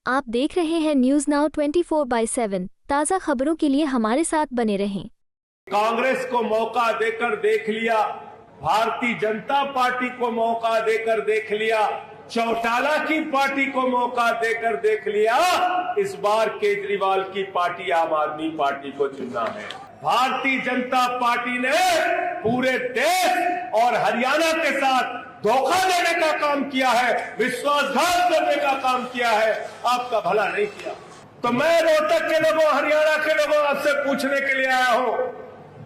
आप देख रहे हैं न्यूज नाउ 24/7। ताज़ा खबरों के लिए हमारे साथ बने रहें। कांग्रेस को मौका देकर देख लिया, भारतीय जनता पार्टी को मौका देकर देख लिया, चौटाला की पार्टी को मौका देकर देख लिया। इस बार केजरीवाल की पार्टी आम आदमी पार्टी को चुनना है। भारतीय जनता पार्टी ने पूरे देश और हरियाणा के साथ धोखा देने का काम किया है, विश्वासघात करने का काम किया है, आपका भला नहीं किया। तो मैं रोहतक के लोगों, हरियाणा के लोगों आपसे पूछने के लिए आया हूं।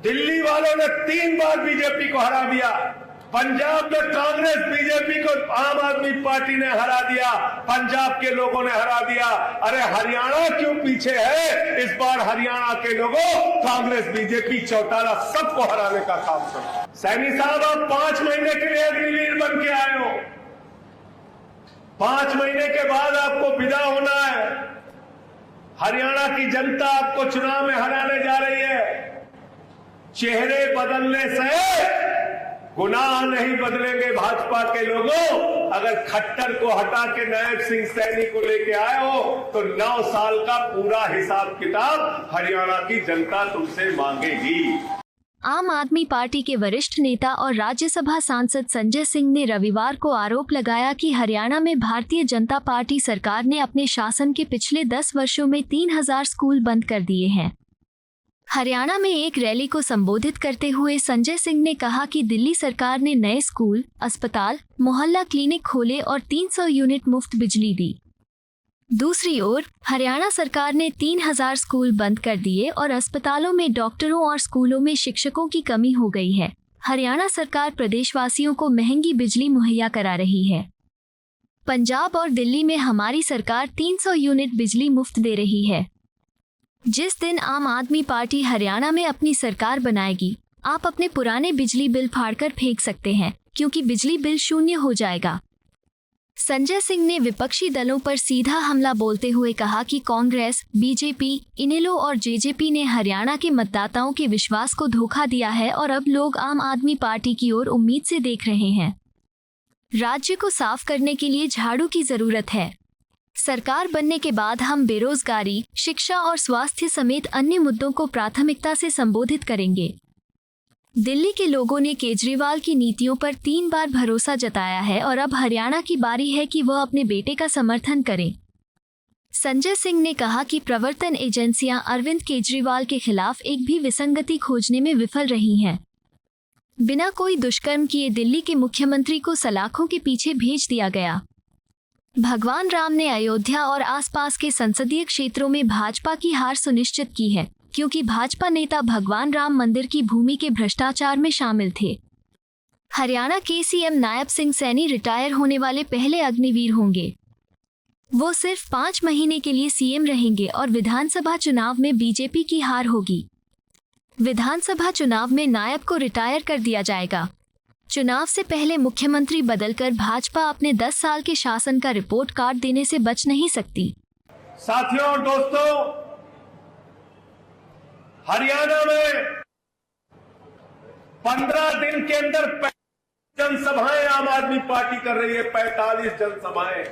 दिल्ली वालों ने 3 बार बीजेपी को हरा दिया, पंजाब में कांग्रेस बीजेपी को आम आदमी पार्टी ने हरा दिया, पंजाब के लोगों ने हरा दिया। अरे हरियाणा क्यों पीछे है? इस बार हरियाणा के लोगों कांग्रेस बीजेपी चौटाला सबको हराने का काम करो। सैनी साहब, आप 5 महीने के लिए अग्निवीर बन के आए हो, 5 महीने के बाद आपको विदा होना है। हरियाणा की जनता आपको चुनाव में हराने जा रही है। चेहरे बदलने से गुनाह नहीं बदलेंगे भाजपा के लोगों। अगर खट्टर को हटा के नायब सिंह सैनी को लेके आए हो तो 9 साल का पूरा हिसाब किताब हरियाणा की जनता तुमसे मांगेगी। आम आदमी पार्टी के वरिष्ठ नेता और राज्यसभा सांसद संजय सिंह ने रविवार को आरोप लगाया कि हरियाणा में भारतीय जनता पार्टी सरकार ने अपने शासन के पिछले 10 वर्षों में 3000 स्कूल बंद कर दिए हैं। हरियाणा में एक रैली को संबोधित करते हुए संजय सिंह ने कहा कि दिल्ली सरकार ने नए स्कूल, अस्पताल, मोहल्ला क्लिनिक खोले और 300 यूनिट मुफ्त बिजली दी। दूसरी ओर हरियाणा सरकार ने 3000 स्कूल बंद कर दिए और अस्पतालों में डॉक्टरों और स्कूलों में शिक्षकों की कमी हो गई है। हरियाणा सरकार प्रदेशवासियों को महंगी बिजली मुहैया करा रही है। पंजाब और दिल्ली में हमारी सरकार 300 यूनिट बिजली मुफ्त दे रही है। जिस दिन आम आदमी पार्टी हरियाणा में अपनी सरकार बनाएगी, आप अपने पुराने बिजली बिल फाड़कर फेंक सकते हैं, क्योंकि बिजली बिल शून्य हो जाएगा। संजय सिंह ने विपक्षी दलों पर सीधा हमला बोलते हुए कहा कि कांग्रेस, बीजेपी, इनेलो और जेजेपी ने हरियाणा के मतदाताओं के विश्वास को धोखा दिया है और अब लोग आम आदमी पार्टी की ओर उम्मीद से देख रहे हैं। राज्य को साफ करने के लिए झाड़ू की जरूरत है। सरकार बनने के बाद हम बेरोजगारी, शिक्षा और स्वास्थ्य समेत अन्य मुद्दों को प्राथमिकता से संबोधित करेंगे। दिल्ली के लोगों ने केजरीवाल की नीतियों पर 3 बार भरोसा जताया है और अब हरियाणा की बारी है कि वह अपने बेटे का समर्थन करें। संजय सिंह ने कहा कि प्रवर्तन एजेंसियां अरविंद केजरीवाल के खिलाफ एक भी विसंगति खोजने में विफल रही हैं। बिना कोई दुष्कर्म किए दिल्ली के मुख्यमंत्री को सलाखों के पीछे भेज दिया गया। भगवान राम ने अयोध्या और आसपास के संसदीय क्षेत्रों में भाजपा की हार सुनिश्चित की है, क्योंकि भाजपा नेता भगवान राम मंदिर की भूमि के भ्रष्टाचार में शामिल थे। हरियाणा के सीएम नायब सिंह सैनी रिटायर होने वाले पहले अग्निवीर होंगे। वो सिर्फ 5 महीने के लिए सीएम रहेंगे और विधानसभा चुनाव में बीजेपी की हार होगी। विधानसभा चुनाव में नायब को रिटायर कर दिया जाएगा। चुनाव से पहले मुख्यमंत्री बदलकर भाजपा अपने 10 साल के शासन का रिपोर्ट कार्ड देने से बच नहीं सकती। साथियों और दोस्तों, हरियाणा में 15 दिन के अंदर 45 जनसभाएं आम आदमी पार्टी कर रही है। 45 जनसभाएं।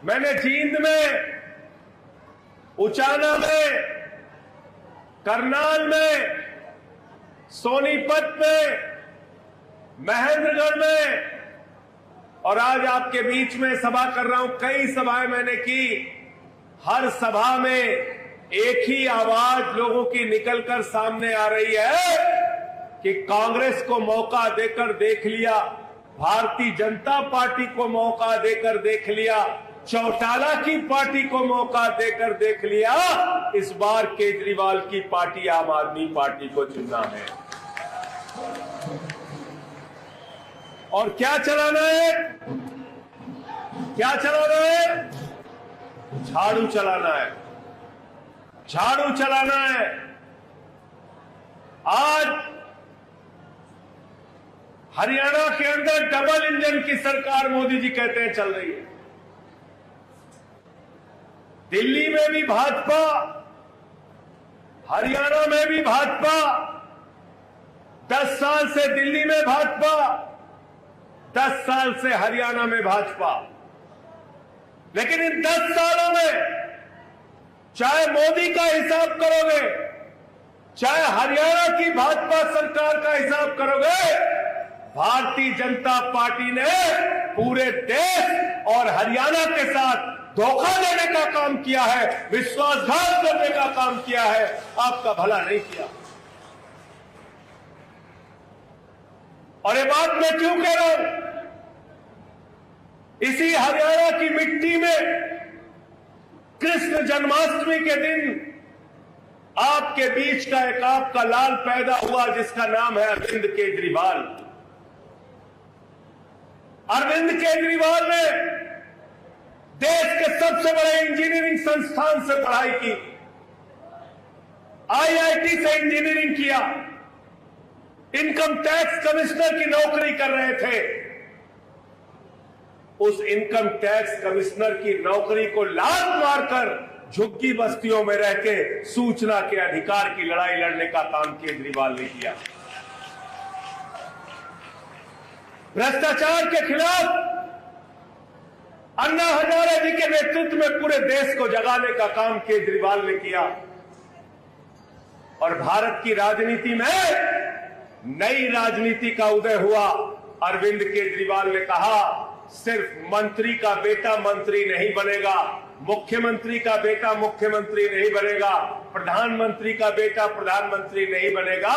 मैंने जींद में, उचाना में, करनाल में, सोनीपत में, महेंद्रगढ़ में और आज आपके बीच में सभा कर रहा हूं। कई सभाएं मैंने की। हर सभा में एक ही आवाज लोगों की निकलकर सामने आ रही है कि कांग्रेस को मौका देकर देख लिया, भारतीय जनता पार्टी को मौका देकर देख लिया, चौटाला की पार्टी को मौका देकर देख लिया। इस बार केजरीवाल की पार्टी आम आदमी पार्टी को चुनना है। और क्या चलाना है? क्या चलाना है? झाड़ू चलाना है। झाड़ू चलाना है। आज हरियाणा के अंदर डबल इंजन की सरकार मोदी जी कहते हैं चल रही है। दिल्ली में भी भाजपा, हरियाणा में भी भाजपा, 10 साल से दिल्ली में भाजपा, 10 साल से हरियाणा में भाजपा, लेकिन इन 10 सालों में चाहे मोदी का हिसाब करोगे, चाहे हरियाणा की भाजपा सरकार का हिसाब करोगे, भारतीय जनता पार्टी ने पूरे देश और हरियाणा के साथ धोखा देने का काम किया है, विश्वासघात करने का काम किया है, आपका भला नहीं किया। और ये बात मैं क्यों कह रहा हूं? इसी हरियाणा की मिट्टी में कृष्ण जन्माष्टमी के दिन आपके बीच का एक आपका लाल पैदा हुआ, जिसका नाम है अरविंद केजरीवाल। अरविंद केजरीवाल ने देश के सबसे बड़े इंजीनियरिंग संस्थान से पढ़ाई की, आईआईटी से इंजीनियरिंग किया, इनकम टैक्स कमिश्नर की नौकरी कर रहे थे। उस इनकम टैक्स कमिश्नर की नौकरी को लात मारकर झुग्गी बस्तियों में रह के सूचना के अधिकार की लड़ाई लड़ने का काम केजरीवाल ने किया। भ्रष्टाचार के खिलाफ अन्ना हजारे जी के नेतृत्व में पूरे देश को जगाने का काम केजरीवाल ने किया। और भारत की राजनीति में नई राजनीति का उदय हुआ। अरविंद केजरीवाल ने कहा, सिर्फ मंत्री का बेटा मंत्री नहीं बनेगा, मुख्यमंत्री का बेटा मुख्यमंत्री नहीं बनेगा, प्रधानमंत्री का बेटा प्रधानमंत्री नहीं बनेगा,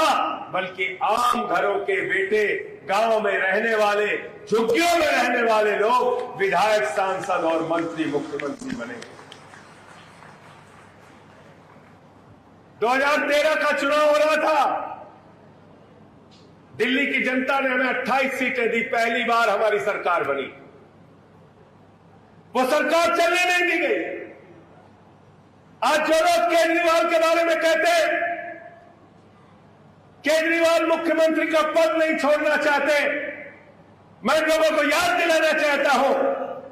बल्कि आम घरों के बेटे, गांव में रहने वाले, झुग्गियों में रहने वाले लोग विधायक, सांसद और मंत्री, मुख्यमंत्री बनेंगे। 2013 का चुनाव हो रहा था, दिल्ली की जनता ने हमें 28 सीटें दी, पहली बार हमारी सरकार बनी। वो सरकार चलने नहीं दी गई। आज जो लोग केजरीवाल के बारे में कहते हैं, केजरीवाल मुख्यमंत्री का पद नहीं छोड़ना चाहते, मैं लोगों को याद दिलाना चाहता हूं,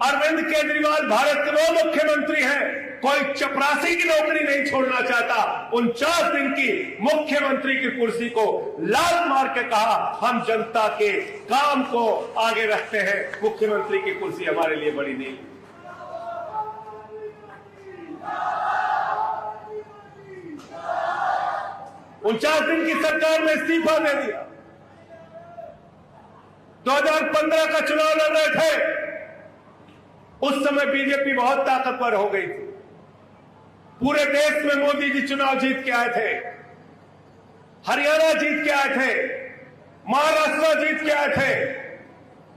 अरविंद केजरीवाल भारत के वो मुख्यमंत्री हैं, कोई चपरासी की नौकरी नहीं छोड़ना चाहता। 49 दिन की मुख्यमंत्री की कुर्सी को लात मार के कहा, हम जनता के काम को आगे रखते हैं, मुख्यमंत्री की कुर्सी हमारे लिए बड़ी नहीं। 49 दिन की सरकार में इस्तीफा दे दिया। 2015 का चुनाव लड़ रहे थे, उस समय बीजेपी बहुत ताकतवर हो गई थी। पूरे देश में मोदी जी चुनाव जीत के आए थे, हरियाणा जीत के आए थे, महाराष्ट्र जीत के आए थे,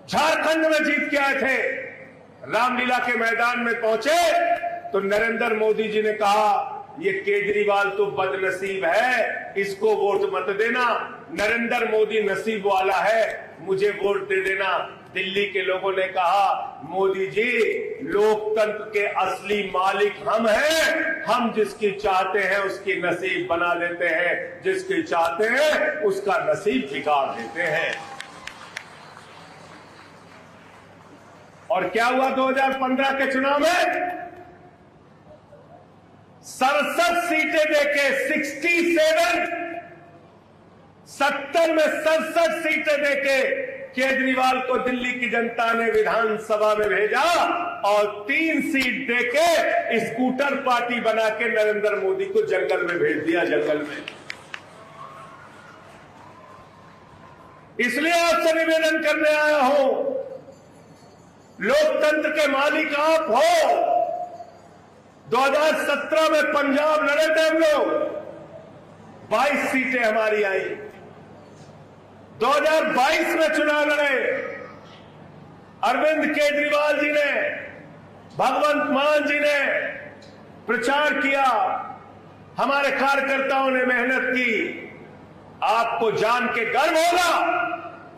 झारखंड में जीत के आए थे। रामलीला के मैदान में पहुंचे तो नरेंद्र मोदी जी ने कहा, ये केजरीवाल तो बदनसीब है, इसको वोट मत देना, नरेंद्र मोदी नसीब वाला है, मुझे वोट दे देना। दिल्ली के लोगों ने कहा, मोदी जी लोकतंत्र के असली मालिक हम हैं, हम जिसकी चाहते हैं उसकी नसीब बना देते हैं, जिसकी चाहते हैं उसका नसीब बिगाड़ देते हैं। और क्या हुआ 2015 के चुनाव में? 67 सीटें देके 67, 70 में 67 सीटें देके केजरीवाल को दिल्ली की जनता ने विधानसभा में भेजा और 3 सीट देके स्कूटर पार्टी बना के नरेंद्र मोदी को जंगल में भेज दिया, जंगल में। इसलिए आपसे निवेदन करने आया हूं, लोकतंत्र के मालिक आप हो। 2017 में पंजाब लड़े थे हम लोग, 22 सीटें हमारी आई। 2022 में चुनाव लड़े, अरविंद केजरीवाल जी ने, भगवंत मान जी ने प्रचार किया, हमारे कार्यकर्ताओं ने मेहनत की। आपको जान के गर्व होगा,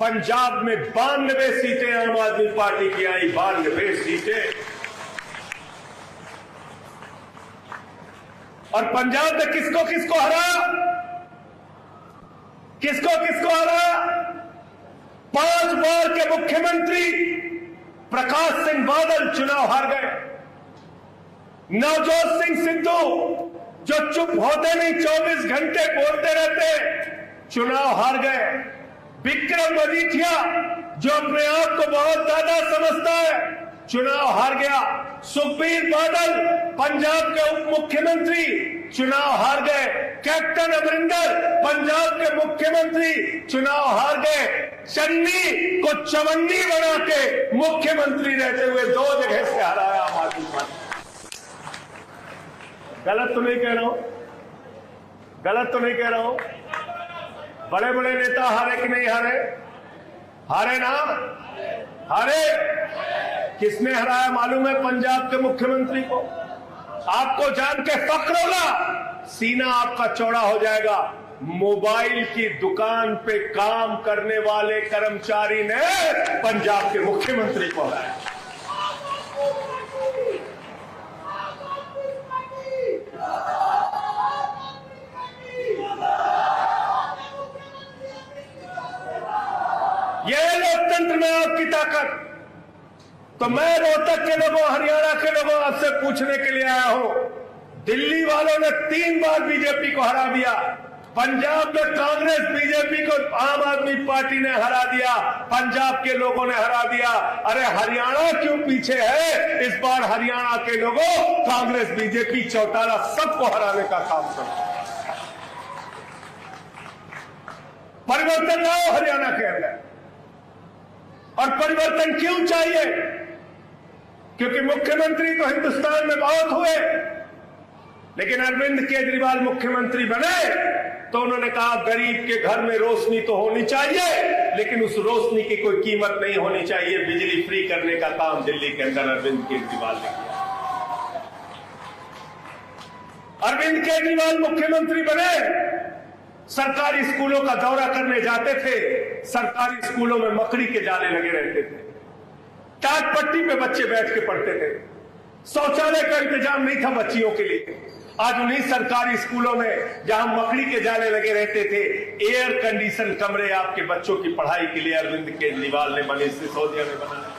पंजाब में 92 सीटें आम आदमी पार्टी की आई, 92 सीटें। और पंजाब में किसको किसको हरा? किसको किसको हरा? 5 बार के मुख्यमंत्री प्रकाश सिंह बादल चुनाव हार गए। नवजोत सिंह सिद्धू जो चुप होते नहीं, 24 घंटे बोलते रहते, चुनाव हार गए। विक्रम मजीठिया जो अपने आप को बहुत ज्यादा समझता है, चुनाव हार गया। सुखबीर बादल पंजाब के उप मुख्यमंत्री चुनाव हार गए। कैप्टन अमरिंदर पंजाब के मुख्यमंत्री चुनाव हार गए। चन्नी को चवन्नी बना के मुख्यमंत्री रहते हुए 2 जगह से हराया आम आदमी पार्टी। गलत तो नहीं कह रहा हूं, गलत तो नहीं कह रहा हूं। बड़े बड़े नेता हारे कि नहीं हारे? हारे ना, हारे। किसने हराया मालूम है? पंजाब के मुख्यमंत्री को। आपको जान के फक्र होगा, सीना आपका चौड़ा हो जाएगा। मोबाइल की दुकान पे काम करने वाले कर्मचारी ने पंजाब के मुख्यमंत्री को हराया। यह लोकतंत्र में आपकी ताकत। तो मैं रोहतक के लोगों, हरियाणा के लोगों आपसे पूछने के लिए आया हूं। दिल्ली वालों ने 3 बार बीजेपी को हरा दिया। पंजाब में कांग्रेस बीजेपी को आम आदमी पार्टी ने हरा दिया। पंजाब के लोगों ने हरा दिया। अरे हरियाणा क्यों पीछे है? इस बार हरियाणा के लोगों कांग्रेस बीजेपी चौटाला सबको हराने का काम करो। परिवर्तन लाओ हरियाणा के अंदर। और परिवर्तन क्यों चाहिए? क्योंकि मुख्यमंत्री तो हिंदुस्तान में बहुत हुए, लेकिन अरविंद केजरीवाल मुख्यमंत्री बने तो उन्होंने कहा गरीब के घर में रोशनी तो होनी चाहिए, लेकिन उस रोशनी की कोई कीमत नहीं होनी चाहिए। बिजली फ्री करने का काम दिल्ली के अंदर अरविंद केजरीवाल ने किया। अरविंद केजरीवाल मुख्यमंत्री बने, सरकारी स्कूलों का दौरा करने जाते थे। सरकारी स्कूलों में मकड़ी के जाले लगे रहते थे। टाट पट्टी पे बच्चे बैठ के पढ़ते थे। शौचालय का इंतजाम नहीं था बच्चियों के लिए। आज उन्हीं सरकारी स्कूलों में जहां मकड़ी के जाले लगे रहते थे, एयर कंडीशन कमरे आपके बच्चों की पढ़ाई के लिए अरविंद केजरीवाल ने मनीष सिसोदिया ने बनाया।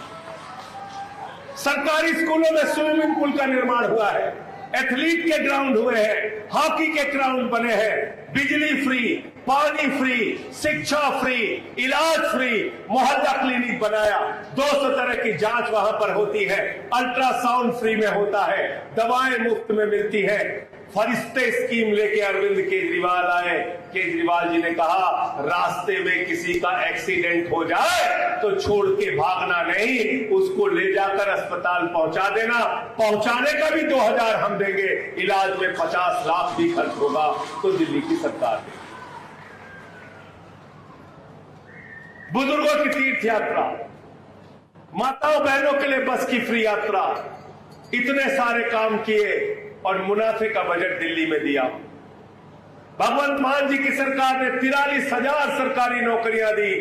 सरकारी स्कूलों में स्विमिंग पूल का निर्माण हुआ है, एथलीट के ग्राउंड हुए हैं, हॉकी के ग्राउंड बने हैं। बिजली फ्री, पानी फ्री, शिक्षा फ्री, इलाज फ्री, मोहल्ला क्लिनिक बनाया। 200 तरह की जांच वहां पर होती है। अल्ट्रासाउंड फ्री में होता है, दवाएं मुफ्त में मिलती है। फरिश्ते स्कीम लेके अरविंद केजरीवाल आए। केजरीवाल जी ने कहा रास्ते में किसी का एक्सीडेंट हो जाए तो छोड़ के भागना नहीं, उसको ले जाकर अस्पताल पहुंचा देना। पहुंचाने का भी 2000 हम देंगे, इलाज में 50 लाख भी खर्च होगा तो दिल्ली की सरकार देगी। बुजुर्गों की तीर्थ यात्रा, माताओं बहनों के लिए बस की फ्री यात्रा, इतने सारे काम किए और मुनाफे का बजट दिल्ली में दिया। भगवंत मान जी की सरकार ने 43,000 सरकारी नौकरियां दी।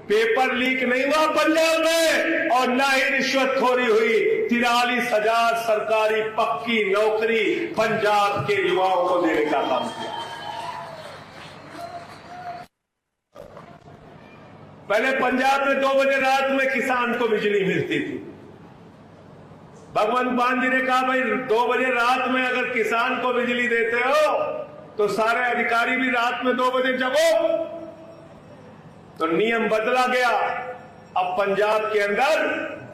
पेपर लीक नहीं हुआ पंजाब में और ना ही रिश्वतखोरी हुई। 43,000 सरकारी पक्की नौकरी पंजाब के युवाओं को देने का काम किया। पहले पंजाब में 2 बजे रात में किसान को बिजली मिलती थी। भगवंत मान जी ने कहा भाई 2 बजे रात में अगर किसान को बिजली देते हो तो सारे अधिकारी भी रात में 2 बजे जगो। तो नियम बदला गया। अब पंजाब के अंदर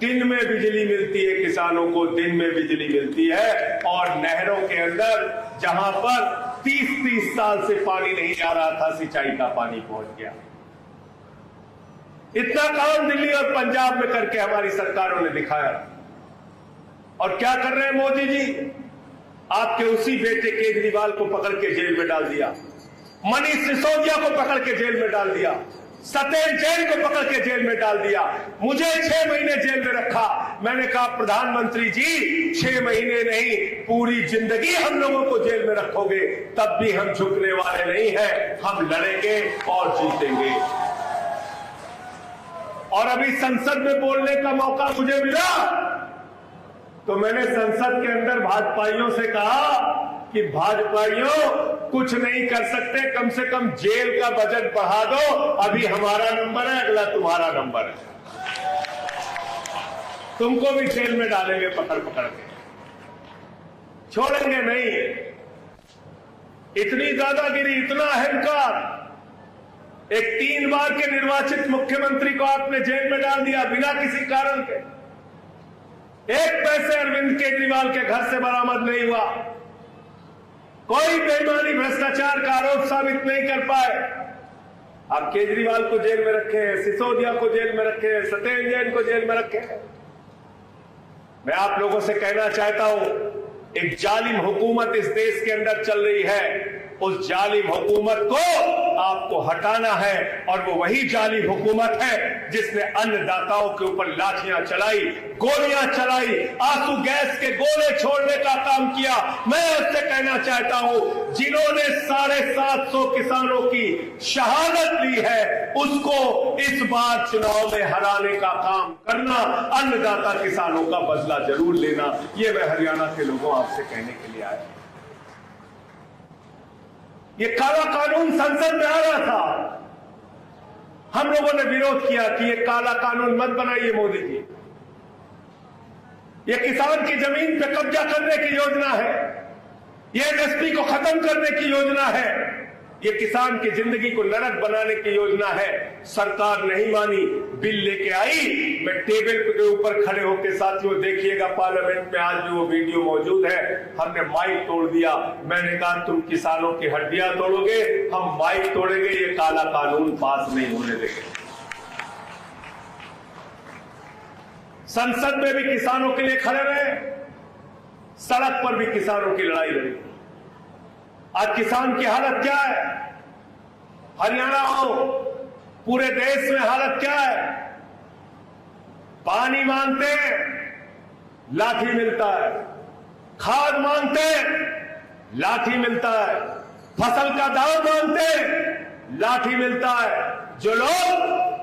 दिन में बिजली मिलती है, किसानों को दिन में बिजली मिलती है। और नहरों के अंदर जहां पर 30-30 साल से पानी नहीं आ रहा था, सिंचाई का पानी पहुंच गया। इतना काम दिल्ली और पंजाब में करके हमारी सरकारों ने दिखाया। और क्या कर रहे हैं मोदी जी? आपके उसी बेटे केजरीवाल को पकड़ के जेल में डाल दिया, मनीष सिसोदिया को पकड़ के जेल में डाल दिया, सत्येंद्र जैन को पकड़ के जेल में डाल दिया। मुझे 6 महीने जेल में रखा। मैंने कहा प्रधानमंत्री जी 6 महीने नहीं, पूरी जिंदगी हम लोगों को जेल में रखोगे तब भी हम झुकने वाले नहीं हैं। हम लड़ेंगे और जीतेंगे। और अभी संसद में बोलने का मौका मुझे मिला तो मैंने संसद के अंदर भाजपाइयों से कहा कि भाजपाइयों कुछ नहीं कर सकते, कम से कम जेल का बजट बढ़ा दो। अभी हमारा नंबर है, अगला तुम्हारा नंबर है। तुमको भी जेल में डालेंगे पकड़ पकड़ के, छोड़ेंगे नहीं। इतनी दादागिरी, इतना अहंकार। एक 3 बार के निर्वाचित मुख्यमंत्री को आपने जेल में डाल दिया बिना किसी कारण के। 1 पैसे अरविंद केजरीवाल के घर से बरामद नहीं हुआ। कोई बेईमानी भ्रष्टाचार का आरोप साबित नहीं कर पाए। आप केजरीवाल को जेल में रखे हैं, सिसोदिया को जेल में रखे हैं, सत्येंद्र जैन को जेल में रखे हैं। मैं आप लोगों से कहना चाहता हूं, एक जालिम हुकूमत इस देश के अंदर चल रही है। उस जालिम हुकूमत को आपको हटाना है, और वो वही जालिम हुकूमत है जिसने अन्नदाताओं के ऊपर लाठियां चलाई, गोलियां चलाई, आंसू गैस के गोले छोड़ने का काम किया। मैं उससे कहना चाहता हूं, जिन्होंने 750 किसानों की शहादत ली है, उसको इस बार चुनाव में हराने का काम करना, अन्नदाता किसानों का बदला जरूर लेना। ये मैं हरियाणा के लोगों आपसे कहने के लिए आया। ये काला कानून संसद में आ रहा था, हम लोगों ने विरोध किया कि ये काला कानून मत बनाइए मोदी जी। ये किसान की जमीन पे कब्जा करने की योजना है, ये एमएसपी को खत्म करने की योजना है, ये किसान की जिंदगी को नरक बनाने की योजना है। सरकार नहीं मानी, बिल लेके आई। मैं टेबल के ऊपर खड़े होकर, साथियों देखिएगा पार्लियामेंट में आज भी वो वीडियो मौजूद है, हमने माइक तोड़ दिया। मैंने कहा तुम किसानों की हड्डियां तोड़ोगे, हम माइक तोड़ेंगे, ये काला कानून पास नहीं होने देंगे। संसद में भी किसानों के लिए खड़े रहे, सड़क पर भी किसानों की लड़ाई लड़ी। आज किसान की हालत क्या है? हरियाणा हो, पूरे देश में हालत क्या है? पानी मांगते हैं, लाठी मिलता है। खाद मांगते हैं, लाठी मिलता है। फसल का दाम मांगते हैं, लाठी मिलता है। जो लोग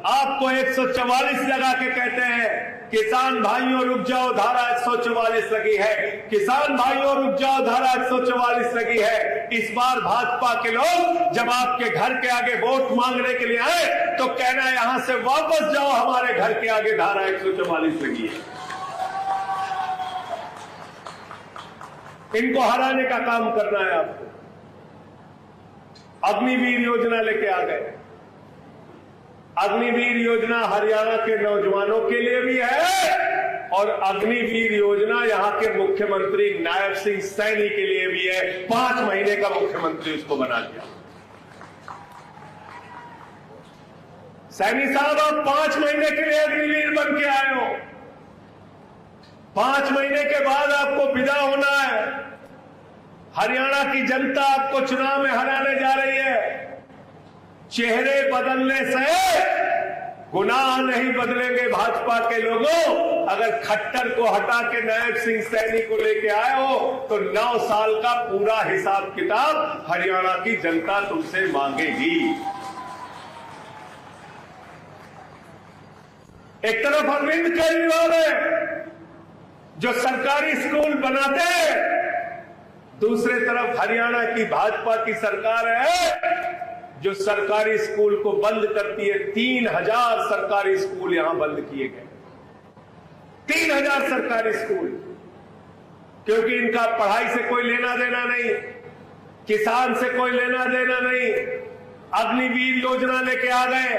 आपको 144 लगा के कहते हैं किसान भाइयों रुक जाओ, धारा 144 लगी है, किसान भाइयों रुक जाओ, धारा 144 लगी है। इस बार भाजपा के लोग जब आपके घर के आगे वोट मांगने के लिए आए तो कहना यहां से वापस जाओ, हमारे घर के आगे धारा 144 लगी है। इनको हराने का काम करना है आपको। अग्निवीर योजना लेके आ गए। अग्निवीर योजना हरियाणा के नौजवानों के लिए भी है, और अग्निवीर योजना यहां के मुख्यमंत्री नायब सिंह सैनी के लिए भी है। 5 महीने का मुख्यमंत्री उसको बना दिया। सैनी साहब, आप 5 महीने के लिए अग्निवीर बन के आए हो। 5 महीने के बाद आपको विदा होना है। हरियाणा की जनता आपको चुनाव में हराने जा रही है। चेहरे बदलने से गुनाह नहीं बदलेंगे भाजपा के लोगों। अगर खट्टर को हटा के नायब सिंह सैनी को लेके आए हो तो 9 साल का पूरा हिसाब किताब हरियाणा की जनता तुमसे मांगेगी। एक तरफ अरविंद केजरीवाल है जो सरकारी स्कूल बनाते हैं, दूसरे तरफ हरियाणा की भाजपा की सरकार है जो सरकारी स्कूल को बंद करती है। 3000 सरकारी स्कूल यहां बंद किए गए। 3000 सरकारी स्कूल, क्योंकि इनका पढ़ाई से कोई लेना देना नहीं, किसान से कोई लेना देना नहीं। अग्निवीर योजना लेके आ गए।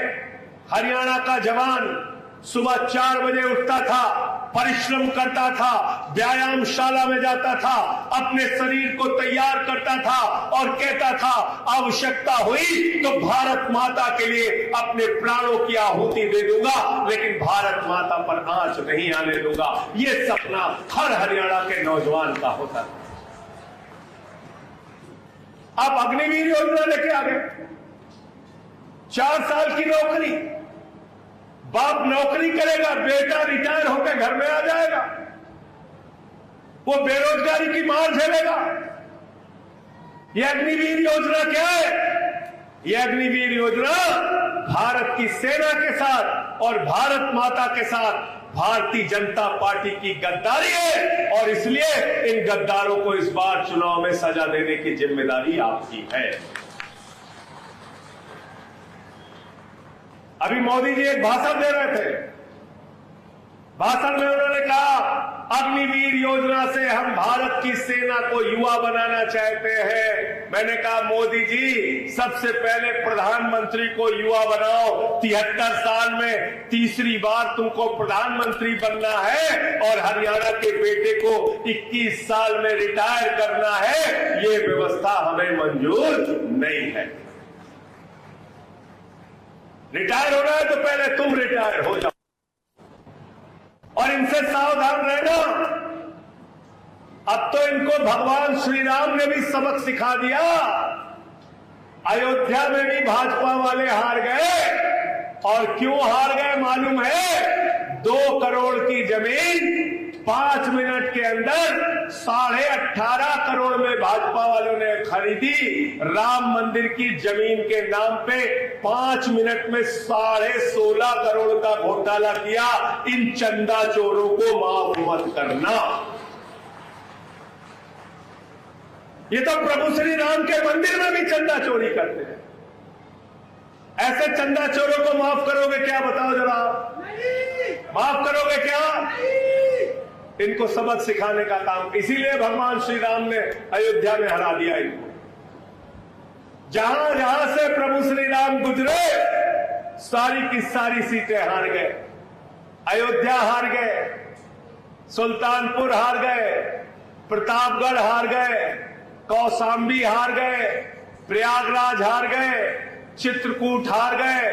हरियाणा का जवान सुबह 4 बजे उठता था, परिश्रम करता था, व्यायामशाला में जाता था, अपने शरीर को तैयार करता था और कहता था आवश्यकता हुई तो भारत माता के लिए अपने प्राणों की आहुति दे दूंगा, लेकिन भारत माता पर आंच नहीं आने दूंगा। ये सपना हर हरियाणा के नौजवान का होता था। आप अग्निवीर योजना लेके आ गए। 4 साल की नौकरी, बाप नौकरी करेगा, बेटा रिटायर होकर घर में आ जाएगा, वो बेरोजगारी की मार झेलेगा। ये अग्निवीर योजना क्या है? ये अग्निवीर योजना भारत की सेना के साथ और भारत माता के साथ भारतीय जनता पार्टी की गद्दारी है, और इसलिए इन गद्दारों को इस बार चुनाव में सजा देने की जिम्मेदारी आपकी है। अभी मोदी जी एक भाषण दे रहे थे। भाषण में उन्होंने कहा अग्निवीर योजना से हम भारत की सेना को युवा बनाना चाहते हैं। मैंने कहा मोदी जी सबसे पहले प्रधानमंत्री को युवा बनाओ। 73 साल में तीसरी बार तुमको प्रधानमंत्री बनना है और हरियाणा के बेटे को 21 साल में रिटायर करना है, ये व्यवस्था हमें मंजूर नहीं है। रिटायर होना है तो पहले तुम रिटायर हो जाओ और इनसे सावधान रहना। अब तो इनको भगवान श्री राम ने भी सबक सिखा दिया। अयोध्या में भी भाजपा वाले हार गए और क्यों हार गए मालूम है? 2 करोड़ की जमीन 5 मिनट के अंदर 18.5 करोड़ में भाजपा वालों ने खरीदी। राम मंदिर की जमीन के नाम पे 5 मिनट में 16.5 करोड़ का घोटाला किया। इन चंदा चोरों को माफ मत करना। ये तो प्रभु श्री राम के मंदिर में भी चंदा चोरी करते हैं। ऐसे चंदा चोरों को माफ करोगे क्या? बताओ जरा, माफ करोगे क्या? इनको सबक सिखाने का काम, इसीलिए भगवान श्री राम ने अयोध्या में हरा दिया इनको। जहां जहां से प्रभु श्री राम गुजरे सारी की सारी सीटें हार गए। अयोध्या हार गए, सुल्तानपुर हार गए, प्रतापगढ़ हार गए, कौशाम्बी हार गए, प्रयागराज हार गए, चित्रकूट हार गए,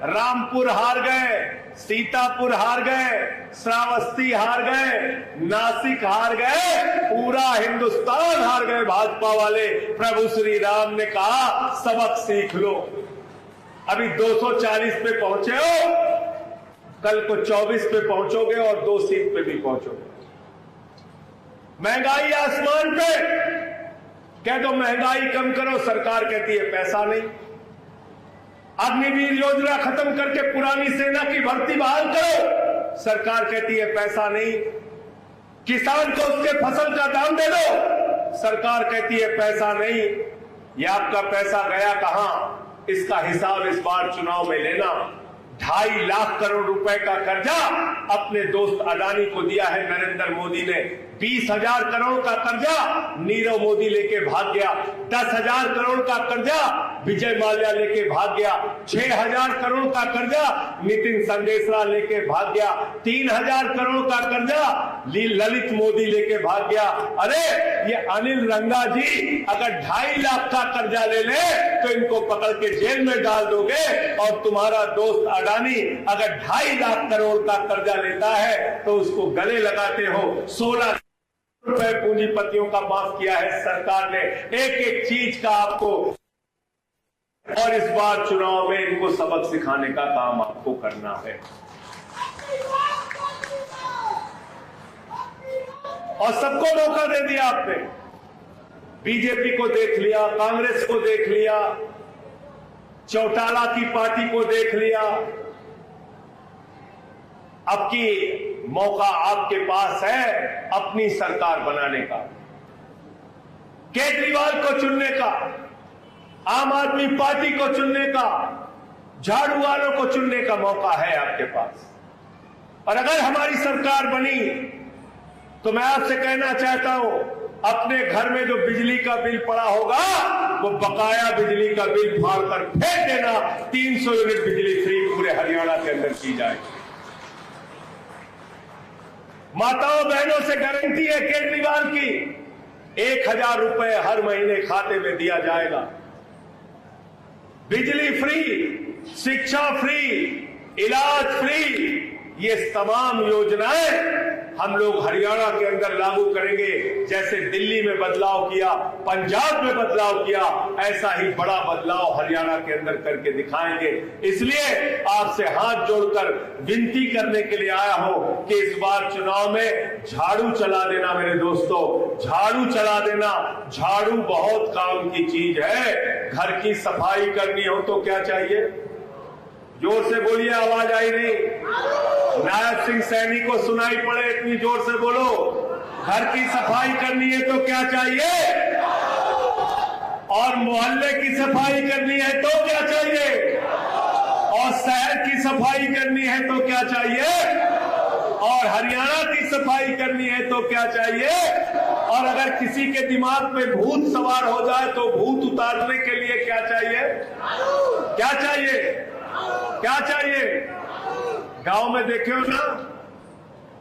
रामपुर हार गए, सीतापुर हार गए, श्रावस्ती हार गए, नासिक हार गए, पूरा हिंदुस्तान हार गए भाजपा वाले। प्रभु श्री राम ने कहा सबक सीख लो। अभी 240 पे पहुंचे हो, कल को 24 पे पहुंचोगे और 2 सीट पे भी पहुंचोगे। महंगाई आसमान पे, कह दो महंगाई कम करो, सरकार कहती है पैसा नहीं। अग्निवीर योजना खत्म करके पुरानी सेना की भर्ती बहाल करो, सरकार कहती है पैसा नहीं। किसान को उसके फसल का दाम दे दो, सरकार कहती है पैसा नहीं। ये आपका पैसा गया कहां, इसका हिसाब इस बार चुनाव में लेना। 2.5 लाख करोड़ रुपए का कर्जा अपने दोस्त अडानी को दिया है नरेंद्र मोदी ने। 20,000 करोड़ का कर्जा नीरव मोदी लेके भाग गया। 10,000 करोड़ का कर्जा विजय माल्या लेके भाग गया। 6,000 करोड़ का कर्जा नितिन संदेशरा लेके भाग गया। 3,000 करोड़ का कर्जा ललित मोदी लेके भाग गया। अरे ये अनिल रंगा जी अगर 2.5 लाख का कर्जा ले ले तो इनको पकड़ के जेल में डाल दोगे, और तुम्हारा दोस्त अडानी अगर 2.5 लाख करोड़ का कर्जा लेता है तो उसको गले लगाते हो। 16 रुपए पूंजीपतियों का माफ किया है सरकार ने। एक एक चीज का आपको, और इस बार चुनाव में इनको सबक सिखाने का काम आपको करना है। और सबको मौका दे दिया आपने। बीजेपी को देख लिया, कांग्रेस को देख लिया, चौटाला की पार्टी को देख लिया। अब की मौका आपके पास है अपनी सरकार बनाने का, केजरीवाल को चुनने का, आम आदमी पार्टी को चुनने का, झाड़ू वालों को चुनने का मौका है आपके पास। और अगर हमारी सरकार बनी तो मैं आपसे कहना चाहता हूं, अपने घर में जो बिजली का बिल पड़ा होगा वो बकाया बिजली का बिल फाड़ कर फेंक देना। 300 यूनिट बिजली फ्री पूरे हरियाणा के अंदर की जाएगी। माताओं बहनों से गारंटी है केजरीवाल की, 1,000 रुपए हर महीने खाते में दिया जाएगा। बिजली फ्री, शिक्षा फ्री, इलाज फ्री, ये तमाम योजनाएं हम लोग हरियाणा के अंदर लागू करेंगे। जैसे दिल्ली में बदलाव किया, पंजाब में बदलाव किया, ऐसा ही बड़ा बदलाव हरियाणा के अंदर करके दिखाएंगे। इसलिए आपसे हाथ जोड़कर विनती करने के लिए आया हूं कि इस बार चुनाव में झाड़ू चला देना मेरे दोस्तों, झाड़ू चला देना। झाड़ू बहुत काम की चीज है। घर की सफाई करनी हो तो क्या चाहिए? जोर से बोलिए, आवाज आई नहीं। नायब सिंह सैनी को सुनाई पड़े, इतनी जोर से बोलो। घर की सफाई करनी है तो क्या चाहिए? और मोहल्ले की सफाई करनी है तो क्या चाहिए? और शहर की सफाई करनी है तो क्या चाहिए? और और हरियाणा की सफाई करनी है तो क्या चाहिए, और अगर किसी के दिमाग में भूत सवार हो जाए तो भूत उतारने के लिए क्या चाहिए, क्या चाहिए, क्या चाहिए। गांव में देखे हो ना,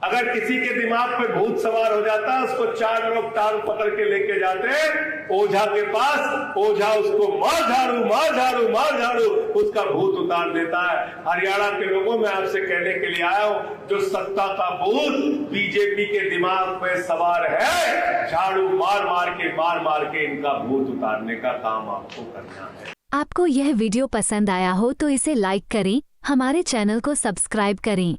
अगर किसी के दिमाग पे भूत सवार हो जाता है, उसको 4 लोग टांग पकड़ के लेके जाते हैं ओझा के पास, ओझा उसको मार झाड़ू मार झाड़ू मार झाड़ू उसका भूत उतार देता है। हरियाणा के लोगों में आपसे कहने के लिए आया हूं, जो सत्ता का भूत बीजेपी के दिमाग पे सवार है, झाड़ू मार मार के इनका भूत उतारने का काम आपको करना है। आपको यह वीडियो पसंद आया हो तो इसे लाइक करें, हमारे चैनल को सब्सक्राइब करें।